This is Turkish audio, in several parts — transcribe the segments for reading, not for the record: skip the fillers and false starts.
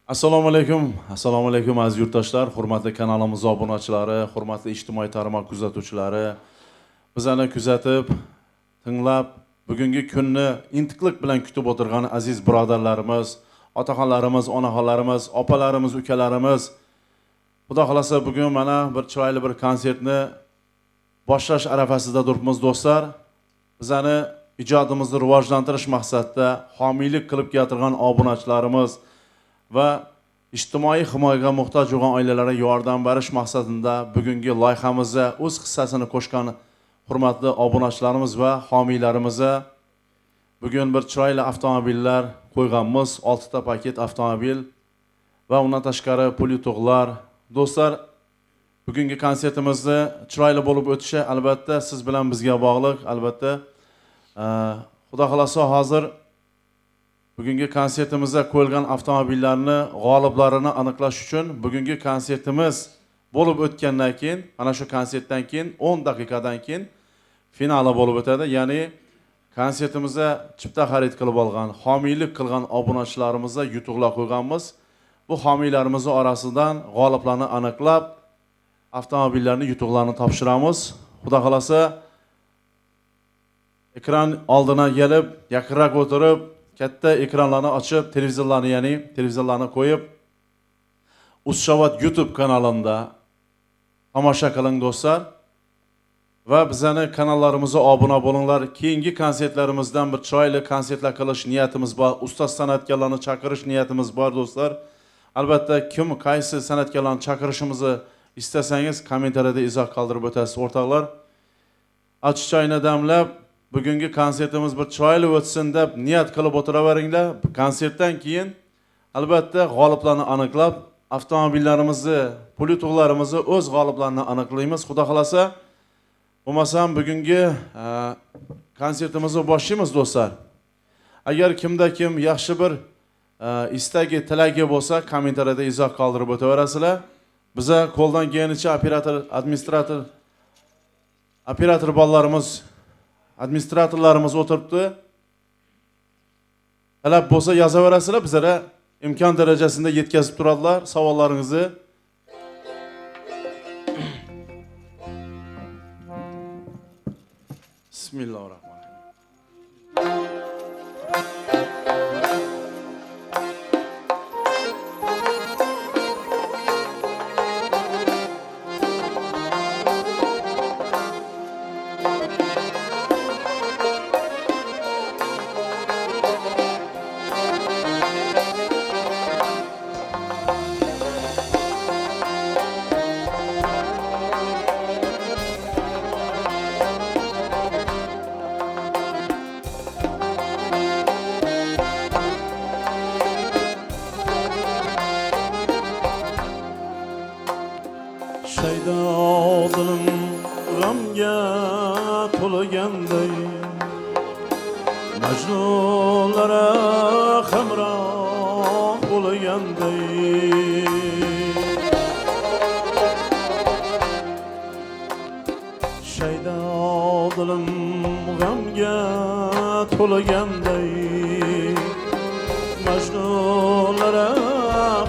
Assalomu alaykum aziz yurtdoshlar, hurmatli kanalimiz obunachilari, hurmatli ijtimoiy tarmoq kuzatuvchilari, bizani kuzatib, tinglab, bugungi kunni intiqlik bilan kutib o'tirgan aziz birodarlarimiz, otaxonlarimiz, onaxonlarimiz, opalarimiz, ukalarimiz. Xudo xolasa bugun mana bir chiroyli bir konsertni boshlash arafasida turibmiz do'stlar. Bizani ijodimizni rivojlantirish maqsadida homiylik qilib keltirgan obunachilarimiz va ijtimoiy himoyaga muhtoj bo'lgan oilalarga yordam berish maqsadida bugungi loyihamizga o'z hissasini qo'shgan hurmatli obunachilarimiz va homiylarimizga bugun bir chiroyli avtomobillar qo'yganmiz, 6 ta paket avtomobil va undan tashqari pul yutuqlar. Do'stlar, bugungi konsertimizni chiroyli bo'lib o'tishi albatta siz bilan bizga bog'liq, albatta. Xudo xolasa hozir bugungi konsertimizda qo'yilgan avtomobillarni g'oliblarini aniqlash uchun bugungi konsertimiz bo'lib o'tgandan keyin, mana shu konsertdan keyin 10 daqiqadan keyin finali bo'lib o'tadi. Ya'ni konsertimizda chipta xarid qilib olgan, homiylik qilgan obunachilarimizga yutuqlar qo'yganmiz. Bu homiylarimiz orasidan g'oliblarni aniqlab, avtomobillarni yutuqlarini topshiramiz. Xudo xolasa ekran oldiga kelib, yaqinroq o'tirib, katta ekranlarni ochib, televizorlarni qo'yib, Ushovat YouTube kanalida tomosha qiling do'stlar. Va bizani kanallarimizga obuna bo'linglar. Keyingi konsertlarimizdan bir chiroyli konsertlar qilish niyatimiz bor. Ustoz san'atkorlarni chaqirish niyatimiz bor do'stlar. Albatta kim qaysi san'atkorlarni chaqirishimizni istasangiz kommentariyada izoh qoldirib o'tasiz o'rtoqlar. Ochiqchayni damlab bugungi konsertimiz bir chiroyli o'tsin deb niyat qilib o'tiraveringlar. Konsertdan keyin albatta g'oliblarni aniqlab, avtomobillarimizni, pul yutuqlarimizni o'z g'oliblarini aniqlaymiz. Xudo xolasa, bo'lmasam bugungi konsertimizni boshlaymiz do'stlar. Agar kimda kim yaxshi bir istagi, tilagi bo'lsa, kommentariyada izoh qoldirib o'taverasizlar. Biza qo'ldan kelganicha operator bolalarimiz, administratorlarimiz o'tiribdi. Talab bo'lsa yozaverasizlar, bizlara imkon darajasida yetkazib turadilar savollaringizni. Bismillahirrohmanirrohim. Dilim g'amga to'lganday Majnunlara hamroh bo'lganday Shaydo dilim g'amga to'lganday Majnunlara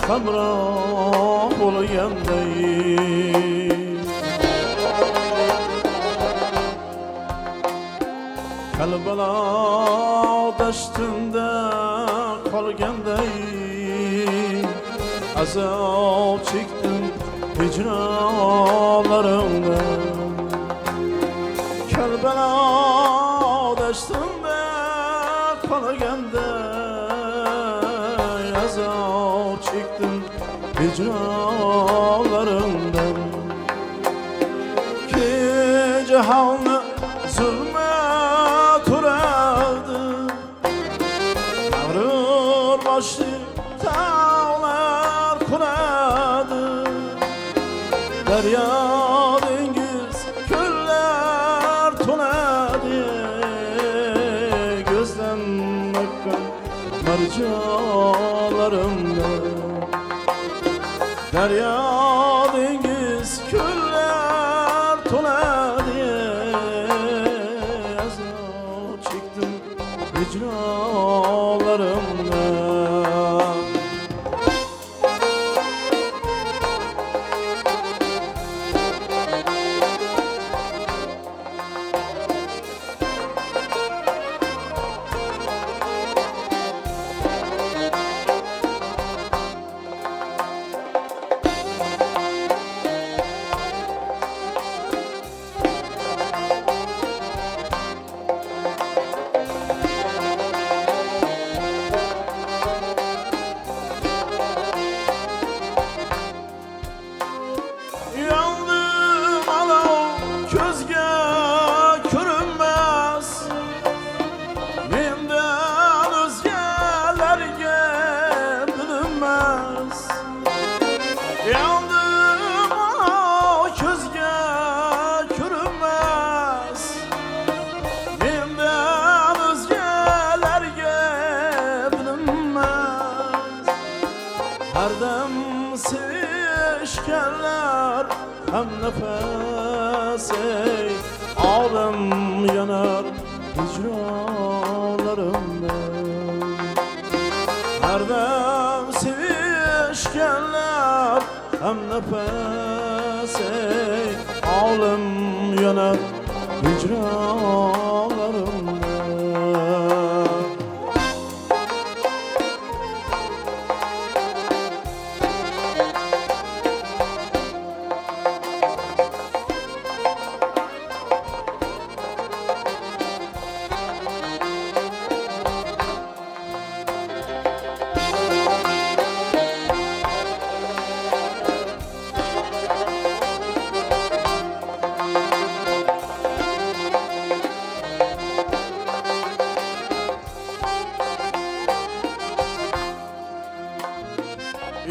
hamroh bo'lganday Kalbala dashtında qolganday azob chekdim hijronlarimda Kalbala dashtında qolganday azob chekdim hijronlarimda Ki jahonni zulme Tağlar kuradı Derya dengiz köller tonadı Gözden bakkan marcalarımda Derya dengiz köller tonadı Azap çektim hicranlarımda Herdem sevişkenler hem nefesi alım yanar hicranlarımda. Herdem sevişkenler hem nefesi alım yanar hicranlarımda.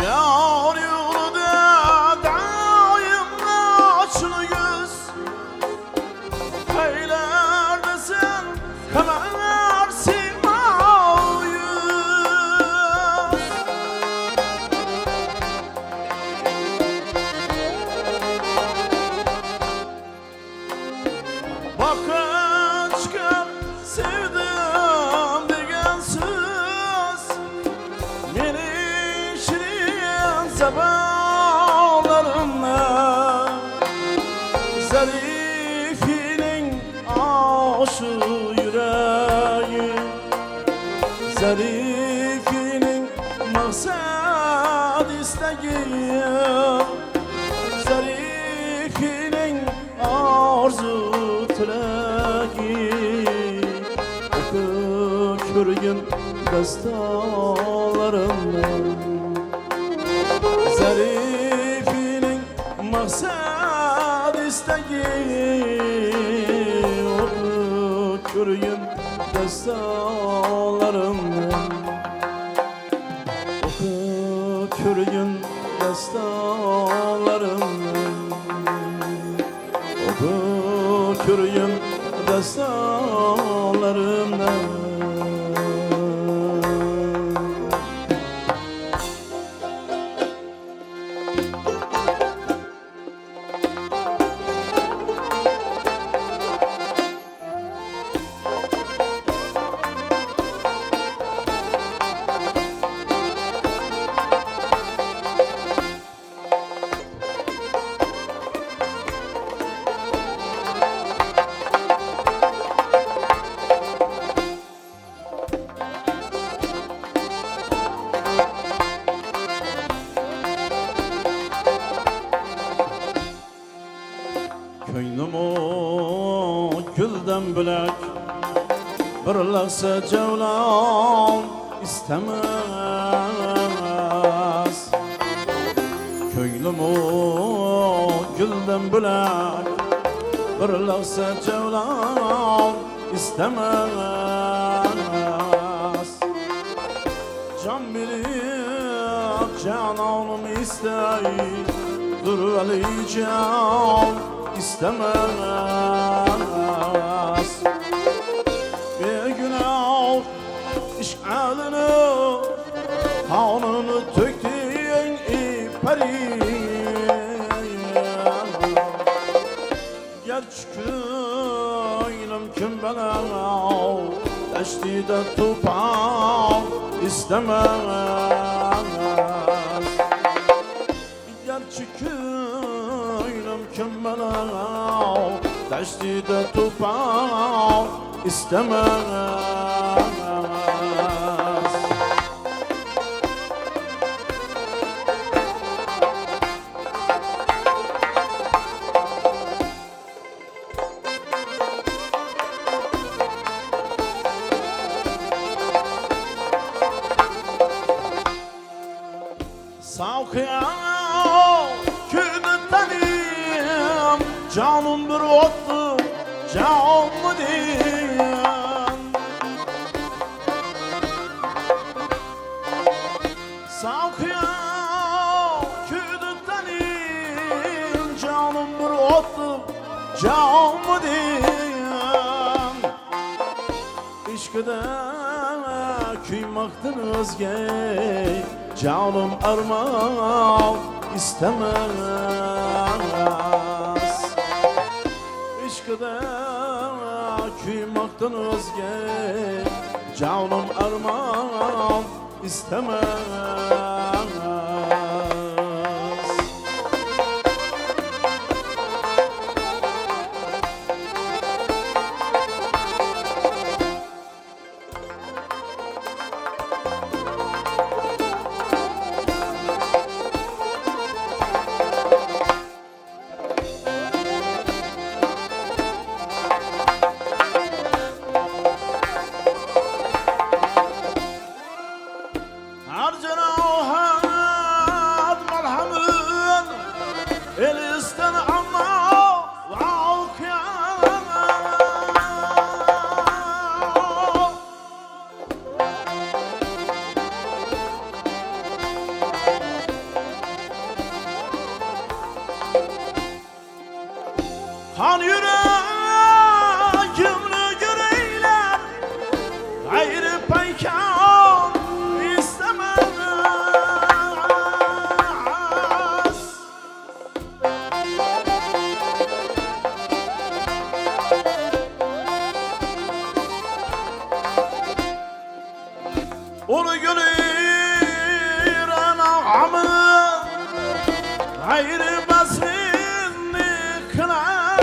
Yar yolda daim açlı yüz Eylerdesin kamer sima yüz. Bakın çıkıp sevdim degen söz beni sabahlarımda Zarifinin aşı yüreği Zarifinin maksad isteği Zarifinin arzu tileği Öpükürgün dastalarımda Zarifinin maksad isteği Onu kürgün dastalarımdan Onu kürgün dastalarımdan Onu kürgün dastalarımdan. Ko'nglim guldan bo'lak bir lahza javlon istamas. Ko'nglim guldan bo'lak bir lahza javlon istamas. Can berib janonim istay durvali can istemez. Bir günah işgalini kanını töktüğün iperi Gerçi köyüm kim beler Deştide tupan istemez. Gerçi köyüm kim beler Deştide tupan istemez. Savkıyan kübüttenim canım bir ottu canımı diyen. Savkıyan kübüttenim canım bir ottu canımı diyen. İşkıda kuymaktan özge canım armağan istemez. Aşkıda kuymaktan özge canım armağan istemez. Kan yüreğimli yüreğler gayrı paykan istemez. Onu gören ağamı gayrı basrini kılar.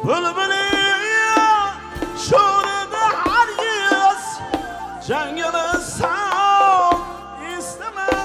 Bülbülü şurada her yaz cengeli sağ istemez.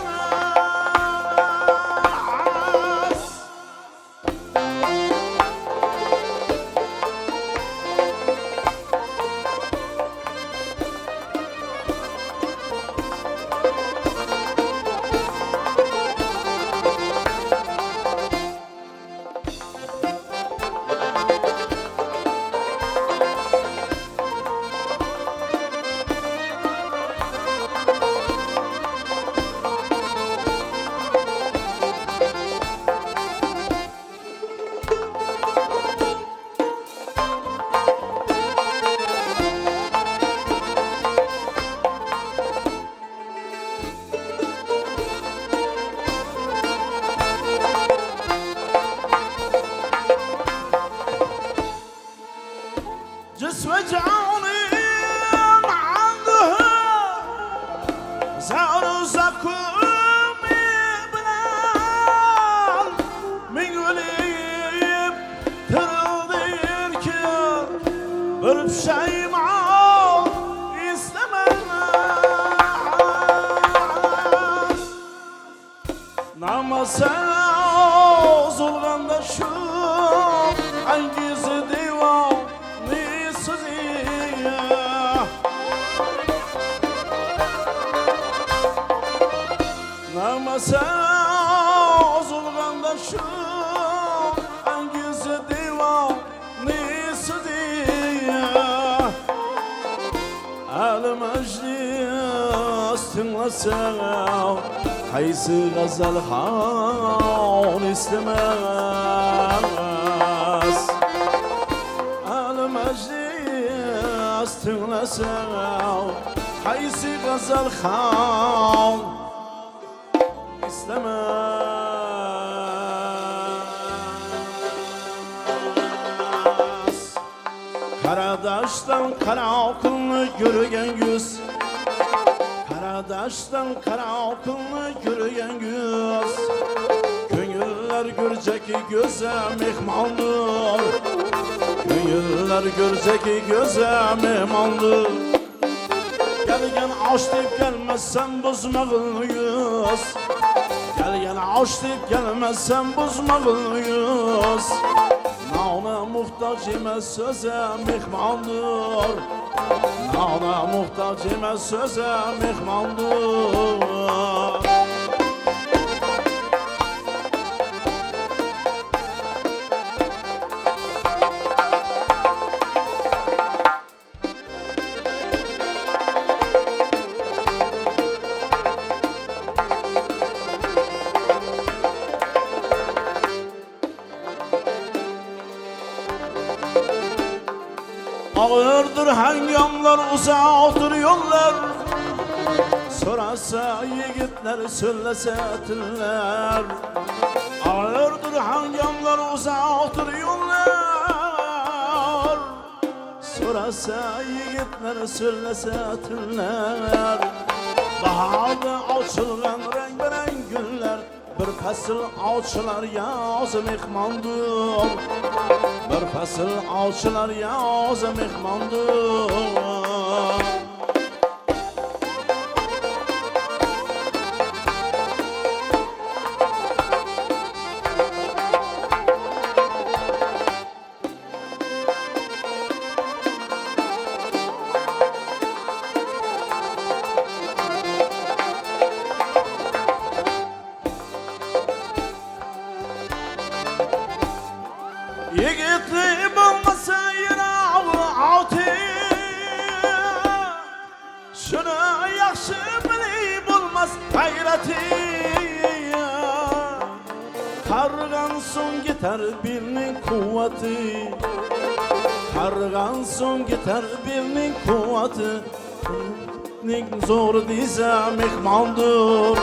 جسم جاني عنده زار زكوم بلال من قليب ترضير كر برب شي معاه istemez. Namazı zulganda şu hangisi divan Namasa zulganda şu hangisi divanisi diye Alim meclis dinlesem Haysi gazal han istemez. Alim meclis dinlesem Haysi gazal han istemez. Karadaş'tan kara okulunu yürüyen yüz Karadaş'tan kara okulunu yürüyen yüz Gönüller görecek ki göze mehmandır Gönüller görecek ki göze mehmandır Gelgen aç deyip gelmezsen bozmalıyız Gelgen aç deyip gelmezsen bozmalıyız Nana muhtaç emez söze mehmandır Nana muhtaç emez söze mehmandır Ağırdır hangamlar, uzaktır yollar. Sorasa yigitler, söylese tiller. Ağırdır hangamlar, uzaktır yollar. Sorasa yigitler, söylese tiller. Baharda açılgan renk güller. Bir fasıl avçılar yaz mehmandır. Bir fasıl avçılar yaz mehmandır. Yigitli bulmasa yirağı ati. Şunu yaxşı bilib bulmaz gayrati. Qargan so'ng gitar birning quvvati. Qargan so'ng gitar birning quvvati. Ning zo'r desa mehmondir.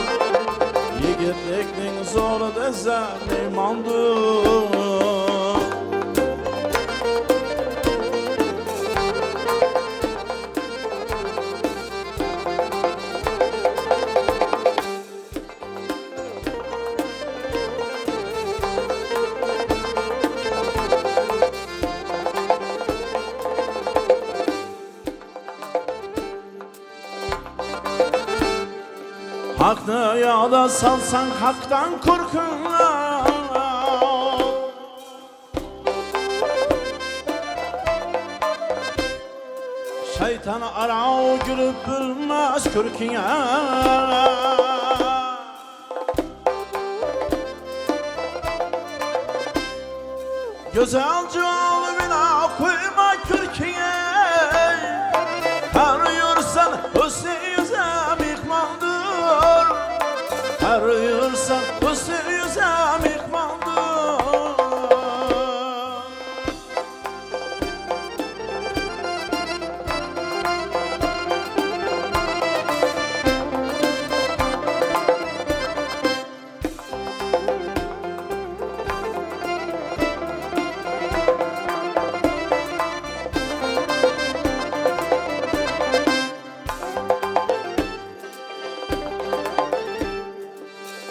Yigitlikning zo'r desa mehmondir. Hakni yo'da salsan hakdan korkun. Şeytan arao gülüp bilmez körküne. Güzel cevabı bile koyma körküne. Arıyorsan hüsnü yüze mihmandır. Arıyorsan hüsnü yüze mihmandır.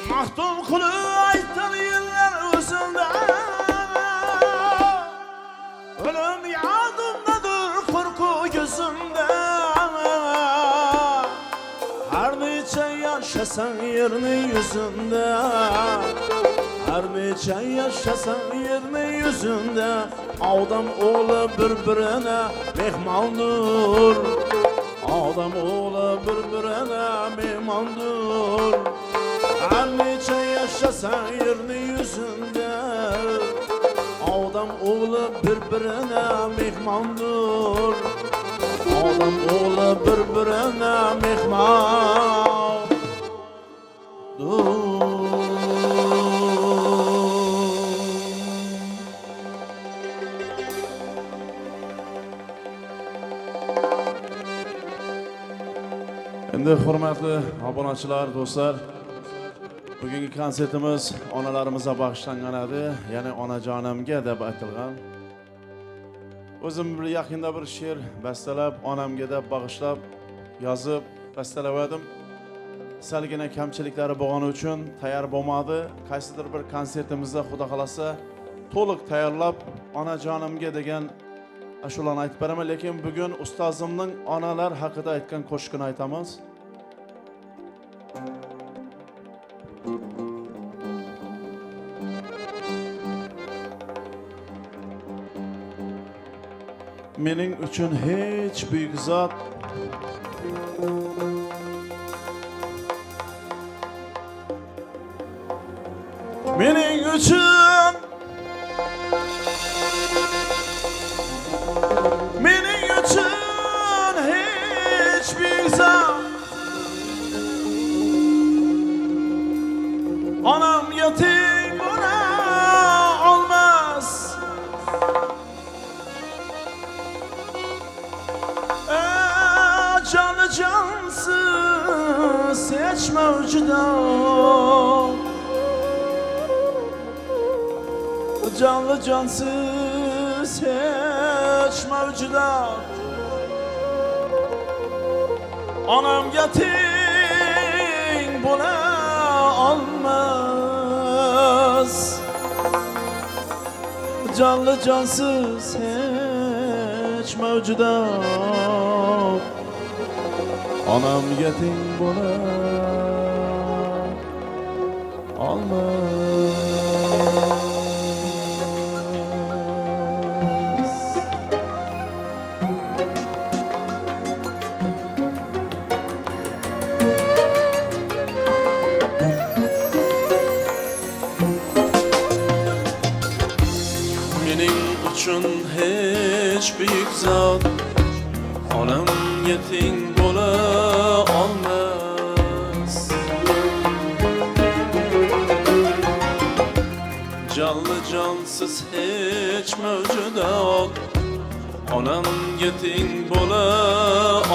Mahtum kulu aytan yıllar özünde. Ölüm yadımdadır korku gözümde. Her neçe yaşasan yerinin yüzünde. Her neçe yaşasan yerinin yüzünde. Adam oğlu birbirine mehmandır. Adam oğlu birbirine mehmandır. Her neçe yaşasan yerinin yüzünde. Adam oğlu birbirine mehmandır. Adam oğlu birbirine mehmandır. Endi hurmatli obunachilar, do'stlar, bugungi konsertimiz onalarimizga bag'ishlangan edi, ya'ni onajonimga deb aytilgan. O'zim bir yaqinda bir she'r bastalab, onamga deb bag'ishlab yozib bastaladim. Salgina kamchiliklari bo'lgani uchun tayyor bo'lmadi. Qaysidir bir konsertimizda xudo xolasa to'liq tayyorlab onajonimga degan ashulani aytib beraman, lekin bugun ustozimning onalar haqida aytgan qo'shiqini aytamiz. Mening uchun hech buyuk zot mening uchun hech buyuk zot onamga teng bo'la olmas. mevcudat, canlı cansız hiç mevcudat. Anam yetim buna almaz, canlı cansız hiç mevcudat. Anam yetim buna almaz. Mening uchun hech buyuk zot onam yeting bo'la olmas. Canlı cansız hech mavjudot onam yeting bo'la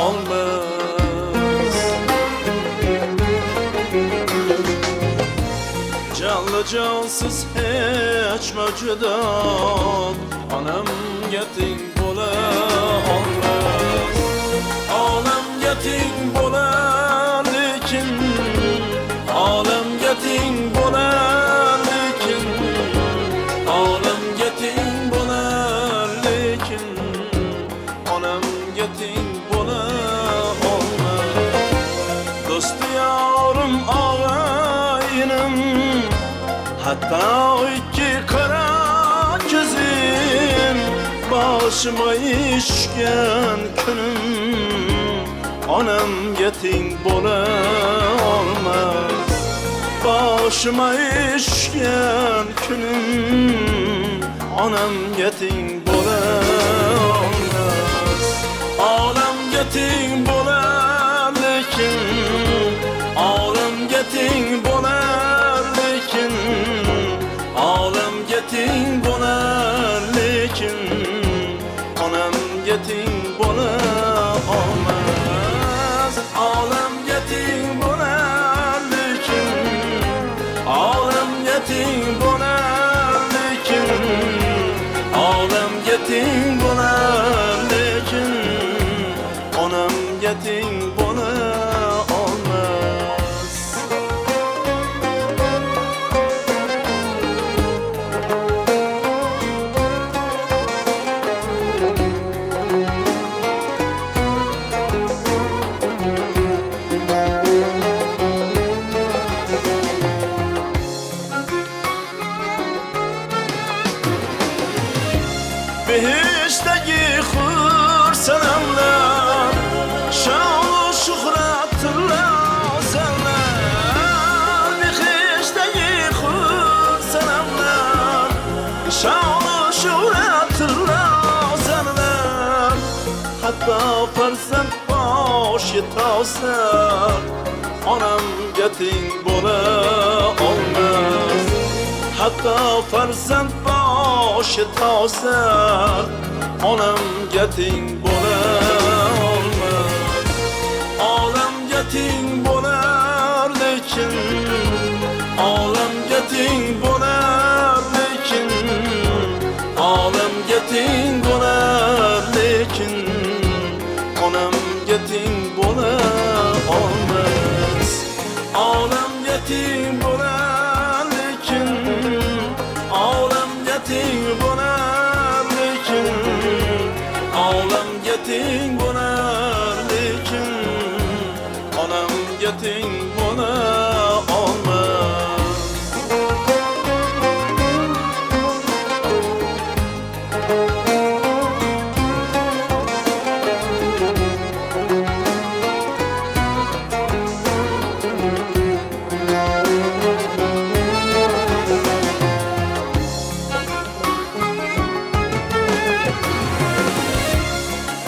olmas. Canlı cansız hiç mevcudat anam yeting bo'la olmaz. Olam yeting bo'la lekin, olam yeting bo'la lekin, olam yeting bo'la lekin, onam yeting bo'la olmaz. Do'sti yorim og'aynim, hatta iki kara gözüm, başıma işken günüm, anam yeting bo'la olmaz. Başıma işken günüm, anam yeting bo'la olmaz. Olam yeting bo'la lekin, olam yeting bo'la lekin, olam yeting bo'la lekin, onam yeting bo'la olmaz. Olam yeting bo'la lekin, olam yeting bo'la lekin, olam yeting bo'la lekin, onam yeting bo'la olmaz. Behişteki hır selamlar, şanlı şuhratlar senler. Behişteki hır selamlar, şanlı şuhratlar senler. Hatta farzand boshi tavsa, onam yeting bo'la olmaz. Hatta farzand boshi tavsa, onam yeting bo'la olmaz. Olam yeting bo'lar lekin, olam yeting bo'lar lekin, olam yeting bo'lar lekin, onam yeting bo'la olmaz. Olam yeting bo'lar lekin, olam yeting bo'lar lekin, olam yeting bo'lar lekin, onam yeting bo'la olmaz.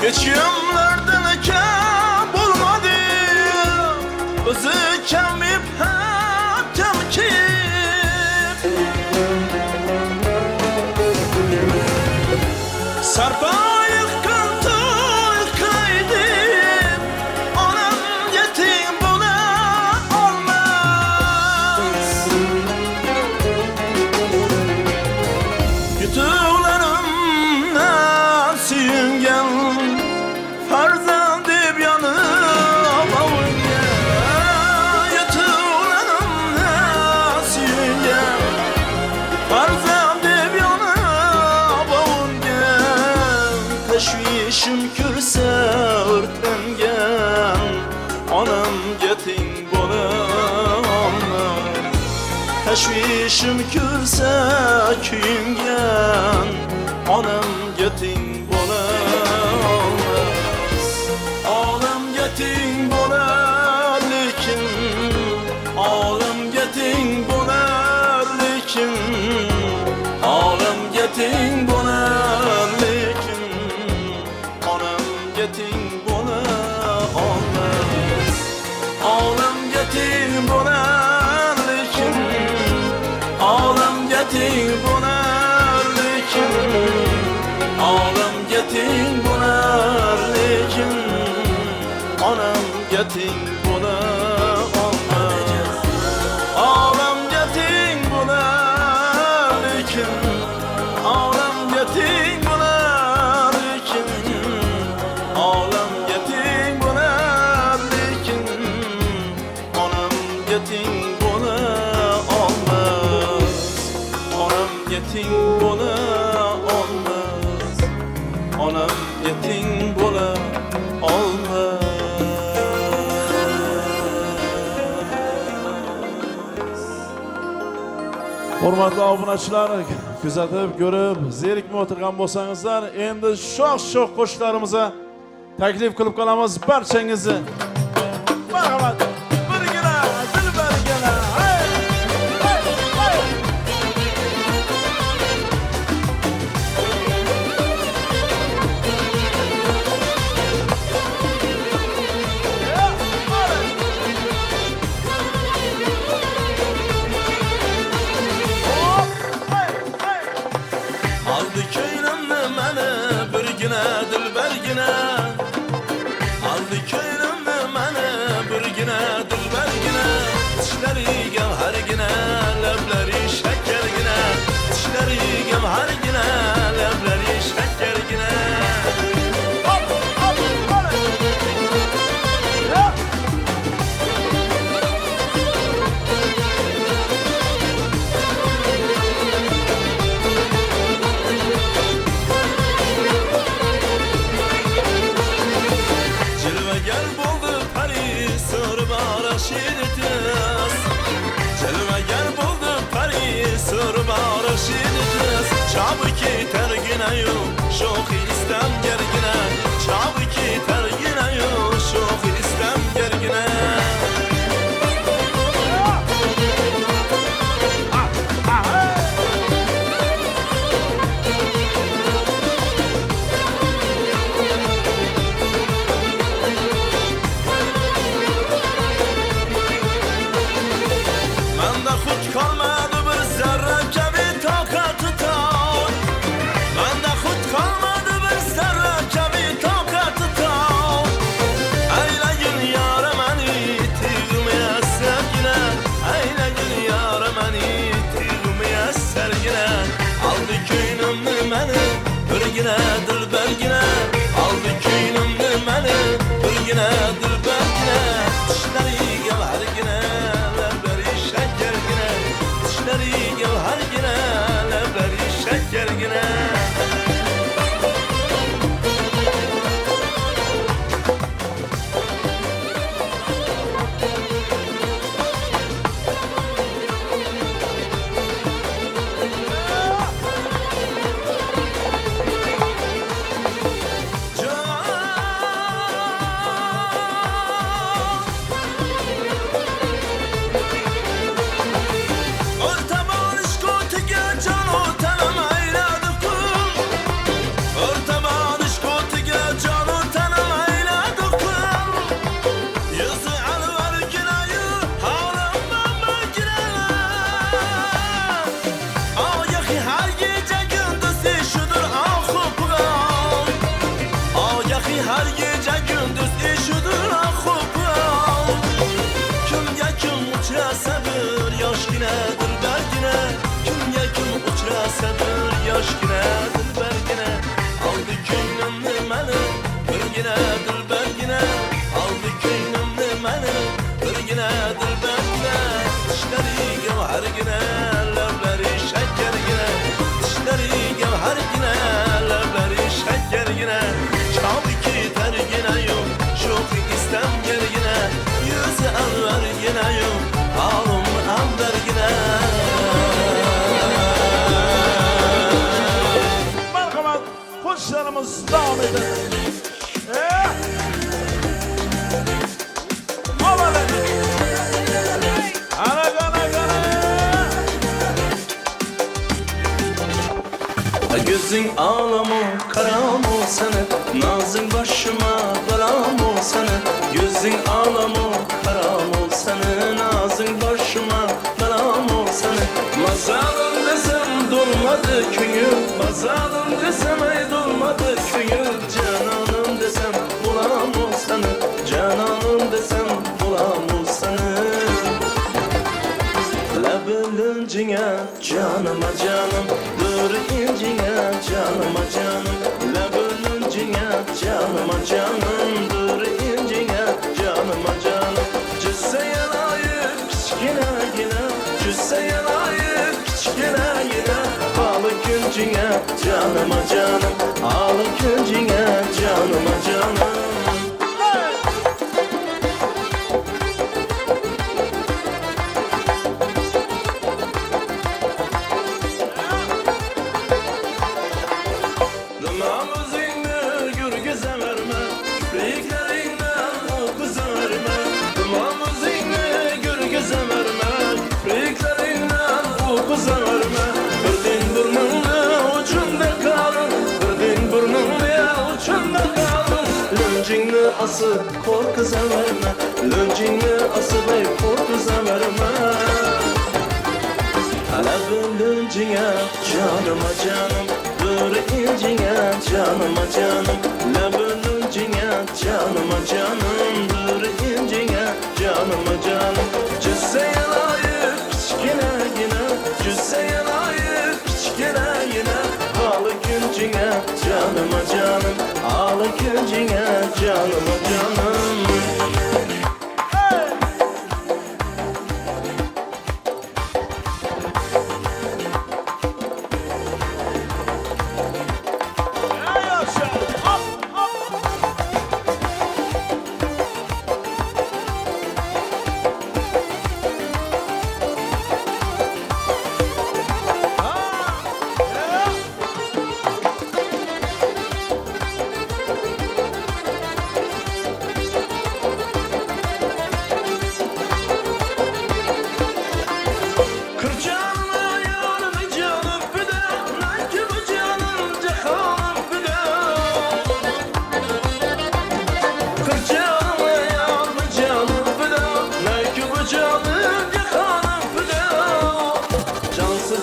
Geçimlerden işim kürse kuyungan onam geting bo'lar olam geting bo'lar lekin olam geting bo'lar lekin olam geting bo'lar lekin onam geting bo'lar olmas olam geting bo'lar lekin olam geting bo'lar lekin olam geting bo'lar lekin onam geting bo'lar olmas olam geting bo'lar lekin olam geting bo'lar lekin olam geting bo'lar lekin onam geting bo'lar olmas onam geting bo'lar olmas onam geting bo'lar olmas. Hurmatli obunachilar, kuzatib, ko'rib, zerikmay o'tirgan bo'lsangizlar, endi shoh-shoh qo'shiqlarimizni taklif qilib qolamiz barchangizni. Marhamat, birgina, dilbargina. Hey! Hey! Hey! Aldı köynümni məni birgina dilbergina aldı köynümni məni birgina dilbergina tişləri gavhargina labləri şəkərgina tişləri gavhargina labləri şəkərgina Gel buldu Paris Sırba Raşiditiz Celve gel buldu Paris Sırba Raşiditiz Çabuk tergine yu şox istem gergine Çabuk tergine yu şox istem gergine Kalmadı bir zerre kebi takatı tak Bende hut kalmadı bir zerre kebi takatı tak Eyle gün yâre meni tigmeye sergine Eyle gün yâre meni tigmeye sergine Aldı köynümlü meni birgine dilbergine Aldı köynümlü meni birgine dilbergine Dişleri gevhergine lebleri şekergine Dişleri gevhergine lebleri şekergine Gözün ağlamı karam olsana, nazın başıma karam olsana. Gözün ağlamı karam olsana, nazın başıma karam olsana. Mazalım desem dolmadı köyüm, mazalım desem ay dolmadı köyüm. Cananım desem bulam olsana, cananım desem bulam olsana. Labılıncına canıma canım, dur incine canıma canım. Labılıncına canıma canım, dur incine canıma canım. Cüsseye layık kiçkine yine, cüsseye layık kiçkine yine. Ağlı küncine canıma canım, ağlı küncine canıma canım. Ası korkuza verme, löncini ası bey korkuza verme. Alabı löncine canıma canım, dur incine canıma canım. Labı löncine canıma canım, dur incine canıma canım. Cüsseye layık kiçkine yine, cüsseye layık kiçkine yine. Ağlı küncine canıma canım, ağlı küncine canıma canım.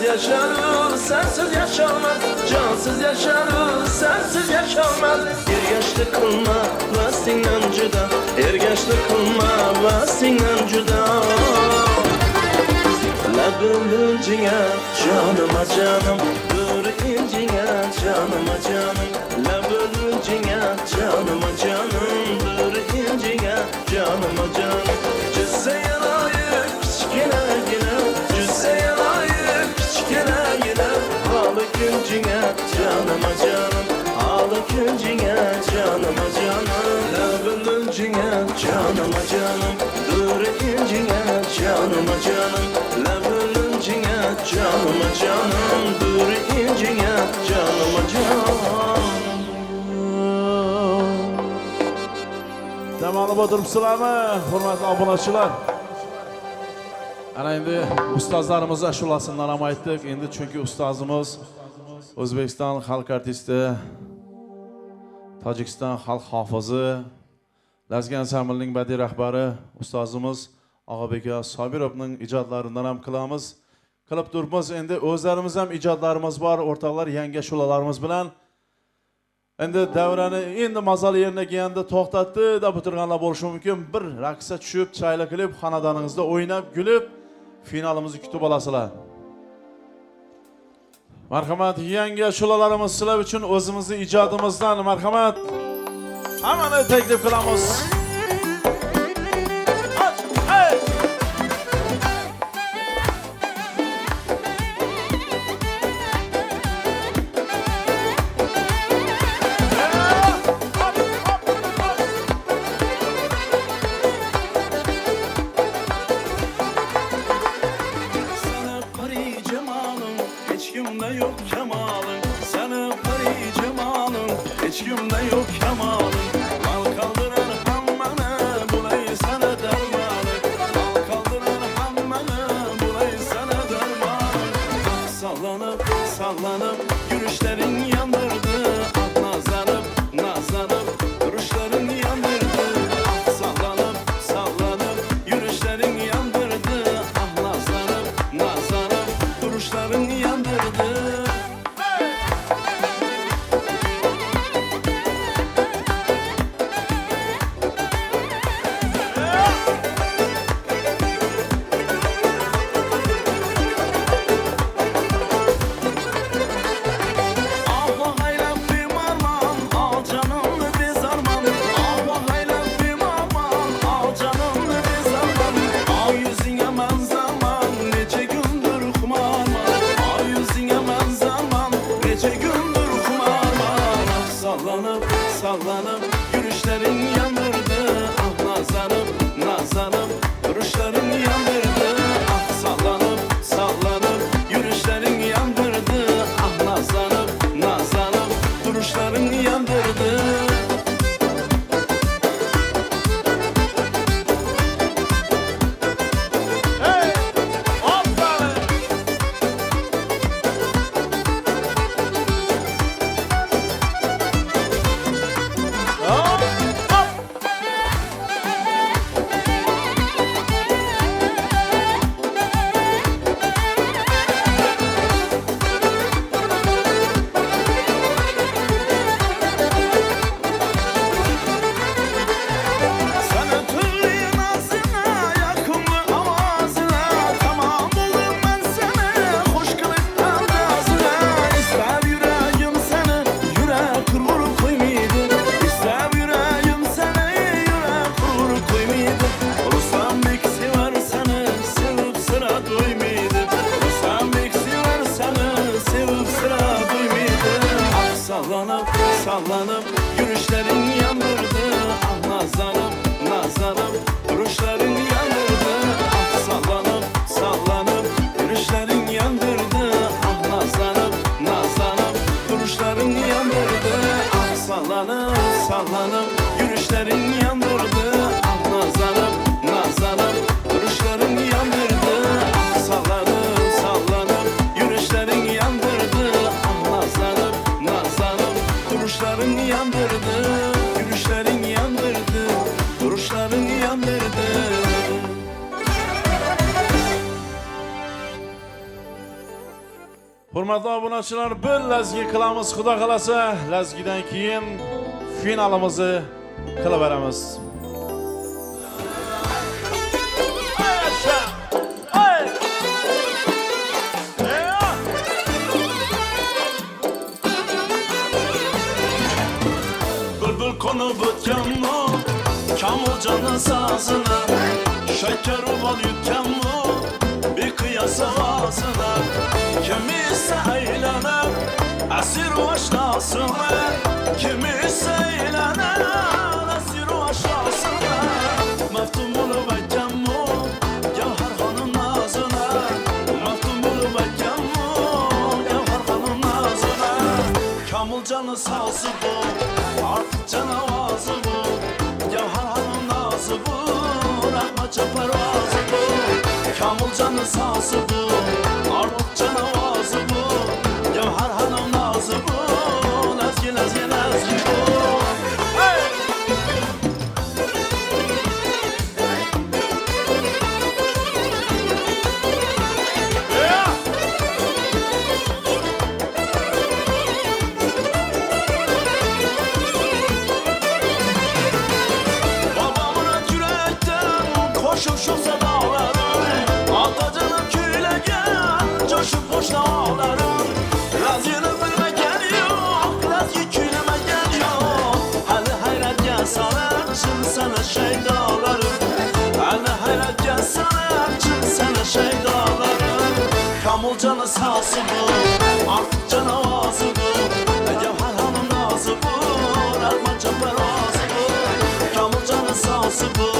Yaşanır, sensiz yaşanmaz. Cansız yaşanır, sensiz yaşanmaz. Ergeçlik kılma, vastinden cüda. Ergeçlik kılma, vastinden cüda. Labılıncine canıma canım, dur incine canıma canım. Labılıncine canıma canım, dur incine canıma canım. Cüsseye layık kiçkine yine, cüsseye layık kiçkine yine. Ağlı küncine canıma canım, ağlı küncine canıma canım. Labılıncine canıma canım, dur incine canıma canım. Labılıncine canıma canım, dur incine canıma canım. Dam olib o'tiribsizlarmi, hurmatli obunachilar? Ana endi ustozlarimiz ashulasini ham aytdik. Endi chunki ustozimiz O'zbekiston xalq artisti, Tojikiston xalq hofizi, Lazgi ansamblining badiiy rahbari ustozimiz Og'abek Sobirovning ijodlaridan ham qilamiz. Qilib turibmiz. Endi o'zlarimiz ham ijodlarimiz bor, o'rtoqlar, yangi ashulalarimiz bilan. Endi davrani endi mazali yerine kelganda to'xtatdi deb o'tirganlar bo'lishi mumkin. Bir raqsga tushib, chayla qilib, xonadoningizda o'ynab, kulib, finalimizni kutib olasizlar. Marhamat, yangi ashulalarimiz sizlar uchun o'zimizning ijodimizdan marhamat. Hammani taklif qilamiz. sallanıp Yürüyüşlerin yandırdı Ah nazlanıp nazlanıp Duruşların yandırdı Ah sallanıp sallanıp Yürüyüşlerin yandırdı Ah nazlanıp nazlanıp Duruşların yandırdı Sallanıp sallanıp Yürüyüşlerin yandırdı Ah nazlanıp nazlanıp Duruşların yandırdı Ah sallanıp sallanıp Yürüyüşlerin yandırdı Ah nazlanıp nazlanıp Duruşların yandırdı Sallanıp sallanıp Yürüyüşlerin yandırdı Ah nazlanıp nazlanıp Duruşların yandırdı Ah sallanıp sallanıp Yürüyüşlerin yandırdı Ah nazlanıp nazlanıp Duruşların yandırdı Ah sallanıp sallanıp Yürüyüşlerin yandırdı Ah nazlanıp nazlanıp Duruşların yandırdı Ah sallanıp sallanıp Yürüyüşlerin yandırdı Ah nazlanıp nazlanıp Duruşların yandırdı Yürüyüşlerin yandırdı Duruşların yandırdı Hurmatli obunachilar, bir lazgi qilamiz, xudo xolasa. Lazgidan keyin finalimizni qilib beramiz. Bülbül konup ötken mu Kamilcanın sazına Şeker uval yutken mu Bir kıyas avazına Kimi ise eğlenip Esir başlasına Kimi ise eğlenip Esir başlasına Meftun bulup etken mu Gevher hanım nazına Meftun bulup etken mu Gevher hanım nazına Kamilcanın sazı bu Artık canavazı bu Gevher hanım nazı bu Rahmet çaparazı bu Kamilcanın sazı bu Artık canavazı bu Gevher hanım nazı bu Lezgi lezgi lezgi bu Koşup şu sedalarım Atacağım küylegen Coşup boşta ağlarım Razını bilme geliyor Razı küyleme geliyor Hali hayret gel sana Çın sana şeydalarım Hali hayret gel sana Çın sana şeydalarım Kamilcanın sası bu Artık canavazı bu Gevher hanım nazı bu Rahmet çaparazı bu Kamilcanın sası bu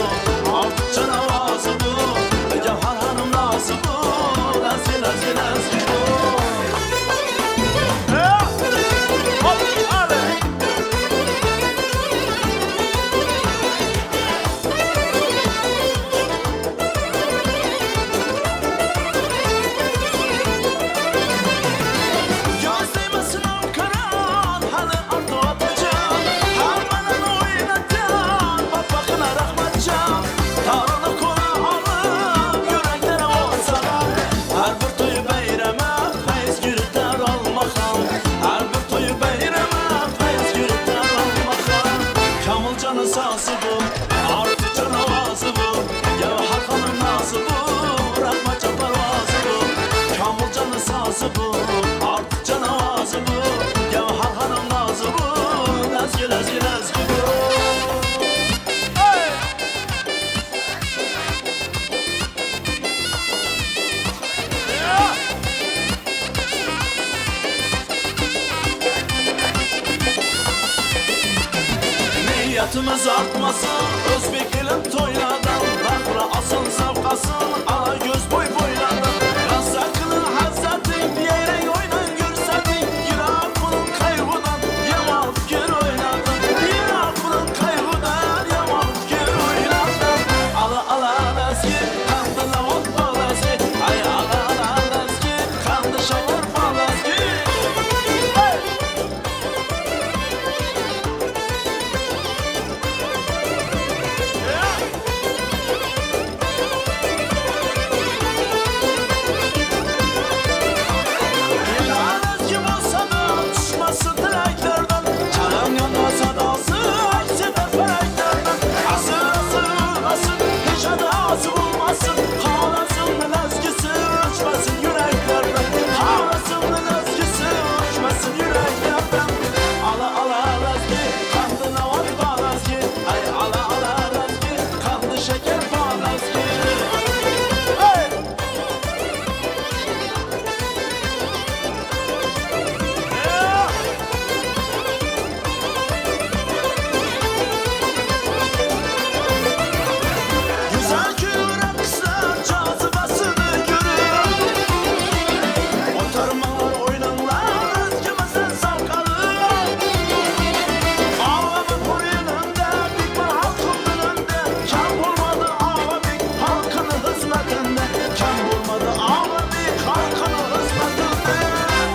Artık canavazı bu Gevher hanım nazı bu Lezgi lezgi lezgi bu Hop hadi namazı bu, artık canavazı bu. Gavhar hanım nazı bu, lezgi lezgi lezgi bu. Niyetimiz artmasın, Özbek elin toyladan. Bakra asın savkasın, ala göz boy boyladan. Razakının hazzetin, yere oynan görsetin. Yirak bunun kaybından, yaman fikir oynadın. Yirak bunun kaybından, yaman fikir oynadın. Ala ala lezgi, kandı lavut balazgi. Ay ala ala lezgi, kandı şavur balazgi. Hey! Şeker balazgi. Hey! Güzel kürek kızlar cazibesini görür. Oturmalar oynanlar özgümesen savkalı. Ağlamın huriyelinde, Bikbal halkın önünde. Kam olmadı ağabey halkının hizmetinde. Kam olmadı ağabey halkının hizmetinde.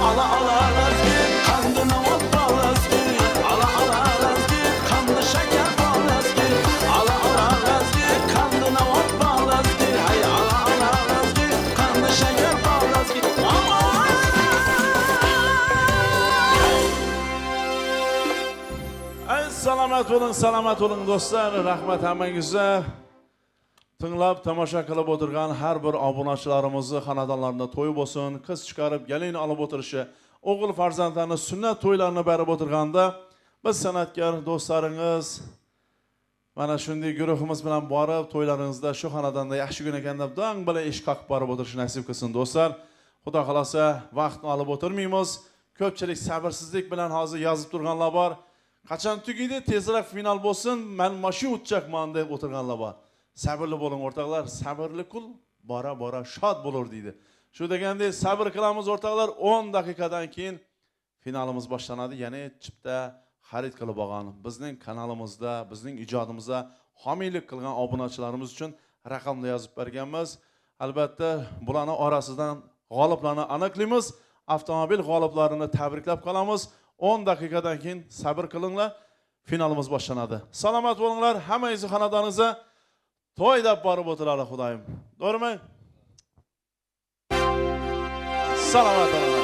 Ala ala lezgi, kandı navat balazgi. Ala ala lezgi, kandı şeker balazgi. Ala ala lezgi, kandı navat balazgi. Hay ala ala lezgi, kandı şeker balazgi. Salomat olun do'stlar. Rahmat hammangizga. Tinglab tomosha qilib o'tirgan har bir obunachilarimizni xonadonlarida to'y bo'lsin, qiz chiqarib gelin olib o'tirishi, o'g'il farzandlarni sunnat to'ylarini berib o'tirganda biz san'atkor do'stlaringiz mana shunday guruhimiz bilan borib to'ylaringizda shu xonadonda yaxshi kun ekan deb dong bilan ish qoqib borib o'tirish nasib qilsin do'stlar. Xudo xolasa vaqtni olib o'tirmaymiz. Ko'pchilik sabrsizlik bilan hozir yozib turganlar bor. Qachon tugaydi, tezroq final bo'lsin, men mashu o'tchakman deb o'tirganlar bor. Sabrli bo'ling o'rtoqlar, sabrli kul bora bora shod bo'lar deydi. Shu degandek sabr qilamiz o'rtoqlar, 10 daqiqadan keyin finalimiz boshlanadi. Ya'ni chipta xarid qilib olgan bizning kanalimizda, bizning ijodimizga homiylik qilgan obunachilarimiz uchun raqamni yozib berganmiz. Albatta, bularning orasidan g'oliblarni aniqlaymiz. Avtomobil g'oliblarini tabriklab qolamiz. 10 daqiqadan keyin sabr qilinglar. Finalimiz boshlanadi. Salomat bo'linglar, hammangizni xonadoningizga to'y deb borib o'tiradi Xudoyim. To'g'rimi? Salomat bo'linglar.